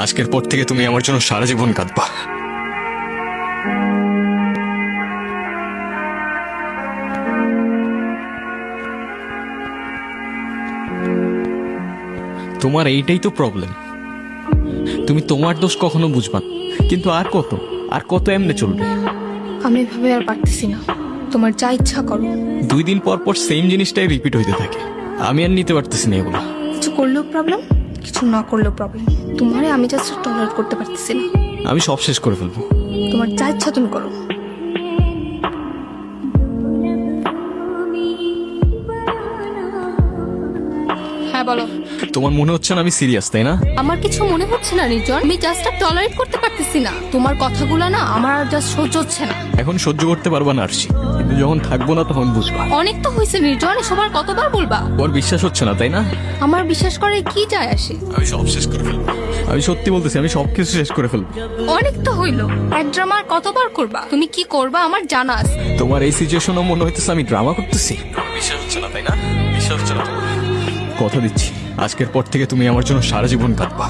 আজকের পর থেকে তুমি আমার জন্য সারা জীবন কাঁদবা। তোমার এইটাই তো প্রবলেম, তুমি তোমার দোষ কখনো বুঝবা না। কিন্তু আর কত এমনি চলবে? আমি এভাবে আর পারতেছি না, তোমার যা ইচ্ছা করো। 2 দিন পর পর সেম জিনিসটাই রিপিট হইতে থাকে, আমি আর নিতে পারতেছি না এগুলো। কিছু করলেও প্রবলেম, কিছু না করলেও প্রবলেম। তোমারে আমি জাস্ট টলারেট করতে পারতেছি না। আমি সব শেষ করে ফেলবো। তোমার যা ইচ্ছা তুমি করো। হ্যাঁ বলো। তোমার মনে হচ্ছে না আমি সিরিয়াস, তাই না? আমার কিছু মনে হচ্ছে না নির্জন, আমি জাস্ট টলারেট করতে পারতেছি না। তোমার কথাগুলো না আমার আর জাস্ট সহ্য হচ্ছে না। এখন সহ্য করতে পারবা না আরশি, কিন্তু যখন থাকবো না তখন বুঝবা। অনেক তো হয়েছে নির্জন, এসব আর কতবার বলবা? ওর বিশ্বাস হচ্ছে না, তাই না? আমার বিশ্বাস করে কি যায় আসে? আমি সব শেষ করে ফেলবো। আমি সত্যি বলতেছি, আমি সবকিছু শেষ করে ফেলবো। অনেক তো হইলো, এক ড্রামা আর কতবার করবা? তুমি কি করবা আমার জানা আছে। তোমার এই সিচুয়েশনও মনে হইতেছে আমি ড্রামা করতেছি। বিশ্বাস হচ্ছে না, তাই না? বিশ্বাস হচ্ছে না তোমার? কথা দিচ্ছি, আজকের পর থেকে তুমি আমার জন্য সারা জীবন কাঁদবা।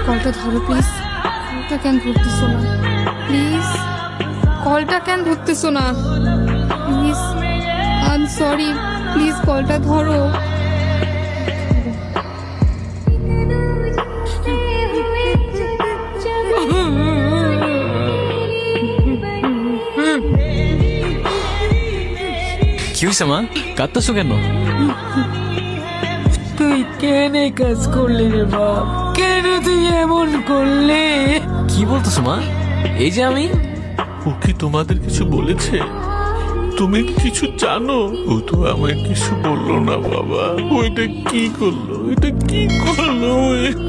কলটা ধরো প্লিজ। কলটা কেন ধরতেছো না প্লিজ? কলটা কেন ধরতেছো না please? I am sorry, please কলটা ধরো। কি হয়েছে মা, কাঁদতেছো কেন? তুই কেন এই কাজ করলি রে বাপ? কেন তুই এমন করলি? কি বলতেছো মা? এই যে আমি। ও কি তোমাদের কিছু বলেছে? তুমি কিছু জানো? ও তো আমায় কিছু বললো না বাবা। ওইটা কি করলো? এটা কি করলো?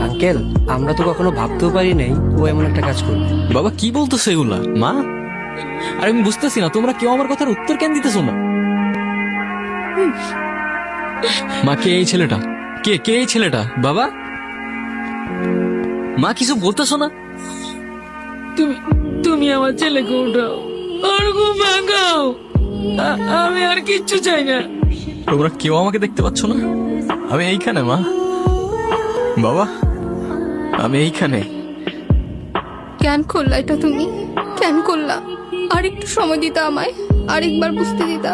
আঙ্কেল, আমরা তো কখনো ভাবতেও পারি নাই ও এমন একটা কাজ করবে। বাবা কি বলতেছো এগুলা মা? আর আমি বুঝতেছি না, তোমরা কেউ আমার কথার উত্তর কেন দিতেছো না? মা, কে এই ছেলেটা? কে এই ছেলেটা? বাবা, মা কিছু বলতেছো না? তুমি আমার ছেলেকে উঠাও, আর ঘুম ভাঙাও। আমি আর কিচ্ছু চাই না। তোমরা কেউ আমাকে দেখতে পাচ্ছ না? আমি এইখানে মা, বাবা, আমি এইখানে। কেন করলা এটা তুমি? কেন করলা? আর একটু সময় দিতা আমায়, আরেকবার বুঝতে দিতা।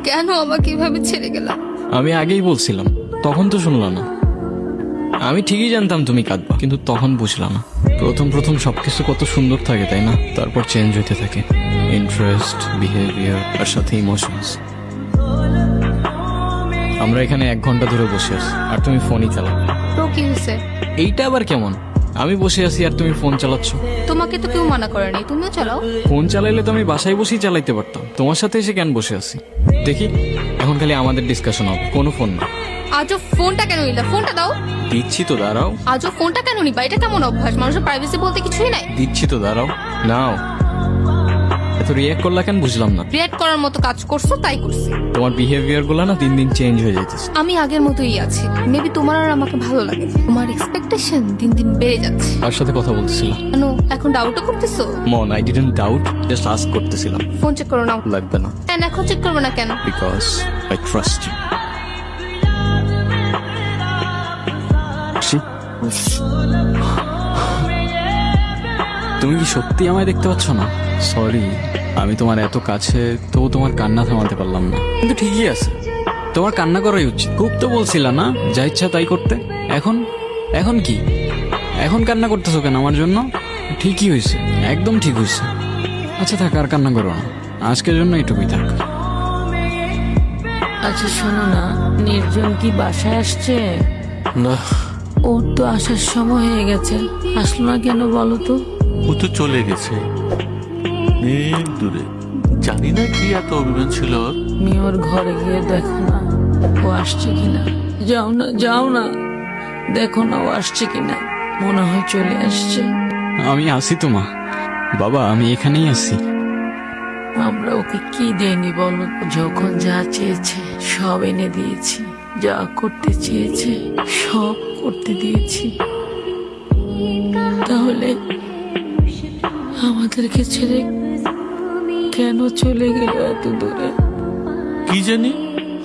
কেন আমাকে এভাবে ছেড়ে গেলা? আমি আগেই বলছিলাম, তখন তো শুনলা না। আমি ঠিকই জানতাম তুমি কাঁদবা, কিন্তু তখন বুঝলাম না। প্রথম সবকিছু কত সুন্দর থাকে, তাই না? তারপর চেঞ্জ হতে থাকে ইন্টারেস্ট, বিহেভিয়ার আর সাথে ইমোশনস। আমরা এখানে 1 ঘন্টা ধরে বসে আছি আর তুমি ফোনই চালাও। তো কি হয়েছে? এইটা আবার কেমন? আমি বসে আছি আর তুমি ফোন চালাচ্ছ। তোমাকে তো কেউ মানা করেনি, তুমিও চালাও। ফোন চালাইলে তো আমি বাসায় বসেই চালাইতে পারতাম, তোমার সাথে এসে কেন বসে আছি? দেখি, এখন খালি আমাদের ডিসকাশন হবে, কোনো ফোন না। আজও ফোনটা কেন নিলা? ফোনটা দাও। দিচ্ছি তো, দাঁড়াও। আজও ফোনটা কেন নিবা? এটা কেমন অভ্যাস? মানুষের প্রাইভেসি বলতে কিছুই নাই। দিচ্ছি তো, দাঁড়াও। নাও। এত রিয়াক্ট করলা কেন বুঝলাম না। রিয়েক্ট করার মতো কাজ করছো তাই করছি। তোমার বিহেভিয়ার গুলো না দিন দিন চেঞ্জ হয়ে যাইতেছে। আমি আগের মতোই আছি, মেবি তোমার আর আমাকে ভালো লাগে। তোমার এক্সপেকটেশন দিন দিন বেড়ে যাচ্ছে। কার সাথে কথা বলতেছিলাম? কেন এখন ডাউটও করতেছো? মন, I didn't doubt, just ask করতেছিলাম। ফোন চেক করো নাও। লাগবে না, কেন এখন চেক করবে না কেন? Because I trust you. তুমি কি সত্যি আমায় দেখতে পাচ্ছ না? সরি, আমি তোমার এত কাছে, তবু তোমার কান্না থামাতে পারলাম না। কিন্তু ঠিকই আছে, তোমার কান্না করাই উচিত। খুব তো বলছিলা না যা ইচ্ছা তাই করতে। এখন কি? এখন কান্না করতেছো কেন আমার জন্য? ঠিকই হয়েছে, একদম ঠিক হয়েছে। আচ্ছা থাক, আর কান্না করো না, আজকের জন্য এইটুকুই থাক। আচ্ছা শোনো না, নির্জন কি বাসায় আসছে? না, ওর তো আসার সময় হয়ে গেছে, আসলো না কেন বলো তো? ও তো চলে গেছে অনেক দূরে। জানি না কি এত অভিমান ছিল ওর। তুমি ওর ঘরে গিয়ে দেখো না ও আসছে কিনা। যাও না, দেখো না ও আসছে কিনা। মনে হয় চলে আসছে। আমি আসি তো মা। বাবা, আমি এখানেই আছি। আমরা ওকে কি দেয়নি বলো? যখন যা চেয়েছে সব এনে দিয়েছি, যা করতে চেয়েছে সব করতে দিয়েছি। তাহলে আমাদেরকে ছেড়ে কেন চলে গেল এত দূরে? কি জানি,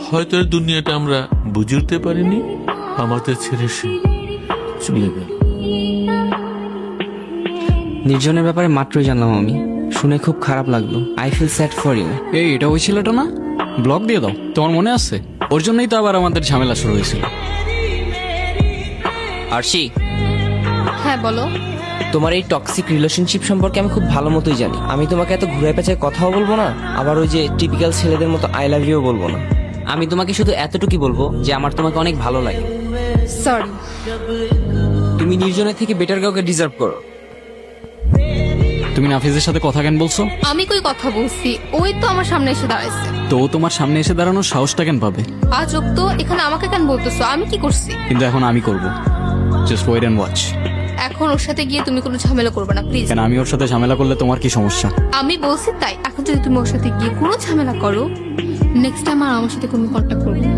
হয়তো এর দুনিয়াটা আমরা বুঝে উঠতে পারিনি। আমাদের ছেড়ে সে চলে গেল। নির্জনের ব্যাপারে মাত্রই জানলাম আমি, শুনে খুব খারাপ লাগলো। I feel sad for you. এই এটা ওই ছেলেটা না? ব্লক দিয়ে দাও, তোমার মনে আছে? ওর জন্যই তো আবার আমাদের ঝামেলা শুরু হয়েছিল। আরশি, হ্যাঁ বলো। তোমার এই টক্সিক রিলেশনশিপ সম্পর্কে আমি খুব ভালো মতোই জানি। আমি তোমাকে এত ঘুরে পেঁচায় কথাও বলবো না, আবার ওই যে টিপিক্যাল ছেলেদের মতো আই লাভ ইউ বলবো না। আমি তোমাকে শুধু এতটুকুই বলবো যে আমার তোমাকে অনেক ভালো লাগে। সরি। তুমি নির্জনের থেকে বেটার কাউকে ডিজার্ভ করো। তুমি নাফিজের সাথে কথা কেন বলছো? আমি কই কথা বলছি, ওই তো আমার সামনে এসে দাঁড়াইছে। তো ও তোমার সামনে এসে দাঁড়ানোর সাহসটা কেন পাবে? আজব তো, এখানে আমাকে কেন বলতেছো? আমি কি করছি? কিন্তু এখন আমি করব। Just wait and watch. এখন ওর সাথে গিয়ে তুমি কোনো ঝামেলা করবে না প্লিজ। কেন, আমি ওর সাথে ঝামেলা করলে তোমার কি সমস্যা? আমি বলছি তাই। এখন যদি তুমি ওর সাথে গিয়ে কোনো ঝামেলা করো, নেক্সট টাইম আর আমার সাথে কোনো কন্ট্যাক্ট করবে না।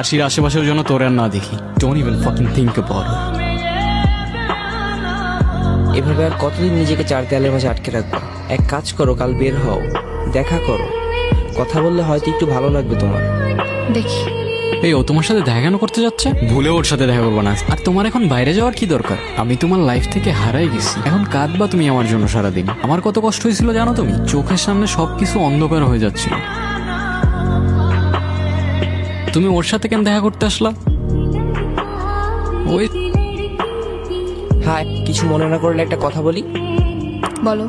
আশির আশেপাশের জন্য তোর আর না দেখি। Don't even fucking think about it. এভাবে আর কতদিন নিজেকে চার দেয়ালের মাঝে আটকে রাখবো? এক কাজ করো, কাল বের হও, দেখা করো, কথা বললে হয়তো একটু ভালো লাগবে তোমার। দেখি। এই ও তোমার সাথে দেখা কেন করতে যাচ্ছে? ভুলে ওর সাথে দেখা করবো না। আর তোমার এখন বাইরে যাওয়ার কি দরকার? আমি তোমার লাইফ থেকে হারাই গেছি, এখন কাঁদবা তুমি আমার জন্য সারাদিন। আমার কত কষ্ট হয়েছিল জানো তুমি? চোখের সামনে সবকিছু অন্ধকার হয়ে যাচ্ছিল। তুমি ওর সাথে কেন দেখা করতে আসলা? ওই হ্যাঁ, কিছু মনে না করলে একটা কথা বলি। বলো।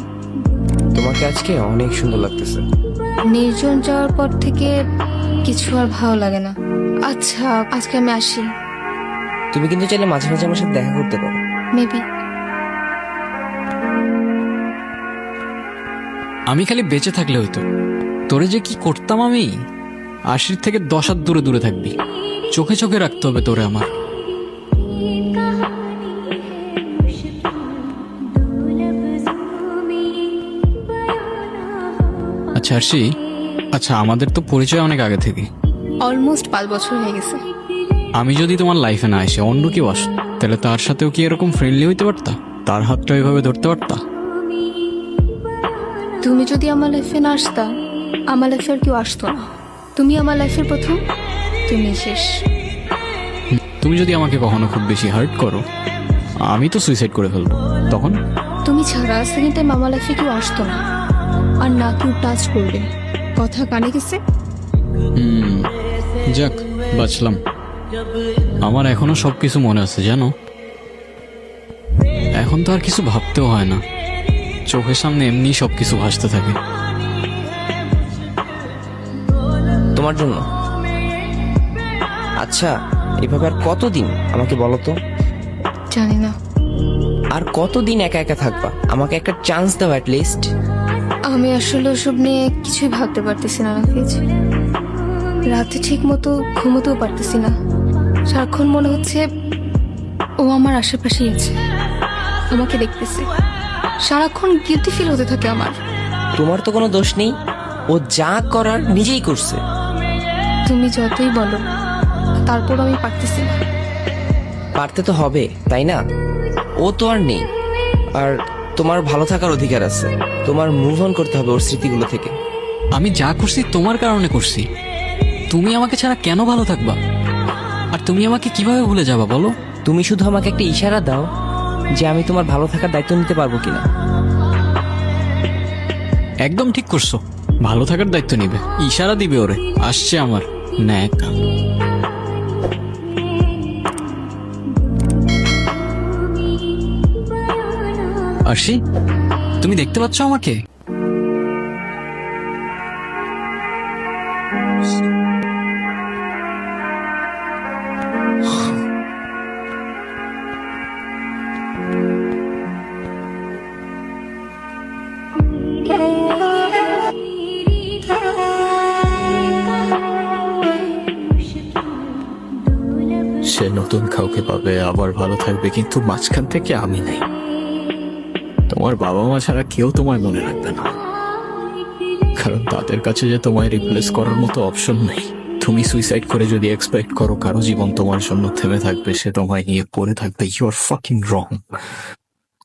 তোমাকে আজকে অনেক সুন্দর লাগতেছে। নির্জন যাওয়ার পর থেকে কিছু আর ভালো লাগে না। আচ্ছা, আজকে আমি আসি। তুমি কিন্তু চাইলে মাঝে মাঝে আমার সাথে দেখা করতে পারো। মেবি। আমি খালি বেঁচে থাকলে হইতো। তোরে যে কি করতাম আমি! আশির থেকে 10 হাত দূরে দূরে থাকবি। চোখে চোখে রাখতে হবে তোরে আমার। আচ্ছা আরশি, আচ্ছা আমাদের তো পরিচয় অনেক আগে থেকে। অলমোস্ট 5 বছর হয়ে গেছে। আমি যদি তোমার লাইফে না এসে অন্য কেউ আস, তাহলে তার সাথেও কি এরকম ফ্রেন্ডলি হইতে পারতা? তার হাতটা এভাবে ধরতে পারতা? তুমি যদি আমার লাইফে না আসতা, আমার লাইফে আর কেউ আসতো না। তুমি আমার লাইফের প্রথম, তুমি শেষ। তুমি যদি আমাকে কখনো খুব বেশি হার্ট করো, আমি তো সুইসাইড করে ফেলবো। তখন তুমি ছাড়া সেকেন্ড টাইম আমার লাইফে কেউ আসতো না, আর না কেউ টাচ করবে। কথা কানে গেছে? যাক, বাঁচলাম। আমার এখনো সবকিছু মনে আছে জানো। এখন তো আর কিছু ভাবতেও হয় না, চোখের সামনে এমনি সবকিছু ভাসতে থাকে। তোমার জন্য। আচ্ছা, এভাবে আর কতদিন আমাকে বলো তো? জানি না। আর কতদিন একা একা থাকবা? আমাকে একটা চান্স দাও অ্যাট লিস্ট। আমি আসলে ওসব নিয়ে কিছুই ভাবতে পারতেছি না নাফিজ। রাতে ঠিক মতো ঘুমোতেও পারতেছি না। সারাক্ষণ মনে হচ্ছে ও আমার আশেপাশেই আছে, আমাকে দেখতেছে। সারাক্ষণ গিলটি ফিল হতে থাকে আমার। তোমার তো কোনো দোষ নেই, ও যা করার নিজেই করছে। তুমি যতই বলো, তারপর আমি পারতেছি না। পারতে তো হবে, তাই না? ও তো আর নেই, আর তোমার ভালো থাকার অধিকার আছে। তোমার মুভ অন করতে হবে ওর স্মৃতিগুলো থেকে। আমি যা করছি তোমার কারণে করছি। তুমি আমাকে ছাড়া কেন ভালো থাকবা? আর তুমি আমাকে কিভাবে ভুলে যাবা বলো? তুমি শুধু আমাকে একটা ইশারা দাও যে আমি তোমার ভালো থাকার দায়িত্ব নিতে পারবো কিনা। একদম ঠিক করছো, ভালো থাকার দায়িত্ব নিবে। ইশারা দিবে ওরে, আসছে আমার ন্যাকা। আরশি, তুমি দেখতে পাচ্ছ আমাকে? সে নতুন কাউকে পাবে, আবার ভালো থাকবে, কিন্তু মাঝখান থেকে আমি নেই। তোমার বাবা মা ছাড়া কেউ তোমায় মনে রাখবে না, কারণ তাদের কাছে যে তোমায় রিপ্লেস করার মতো অপশন নেই। তুমি সুইসাইড করে যদি এক্সপেক্ট করো কারো জীবন তোমার জন্য থেমে থাকবে, সে তোমায় নিয়ে পড়ে থাকবে, ইউ আর ফাকিং রং।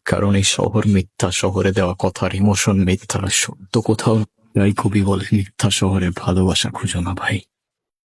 কারণ এই শহর মিথ্যা, শহরে দেওয়া কথার ইমোশন মিথ্যা, সত্য কোথাও। তাই কবি বলে, মিথ্যা শহরে ভালোবাসা খুঁজো না ভাই।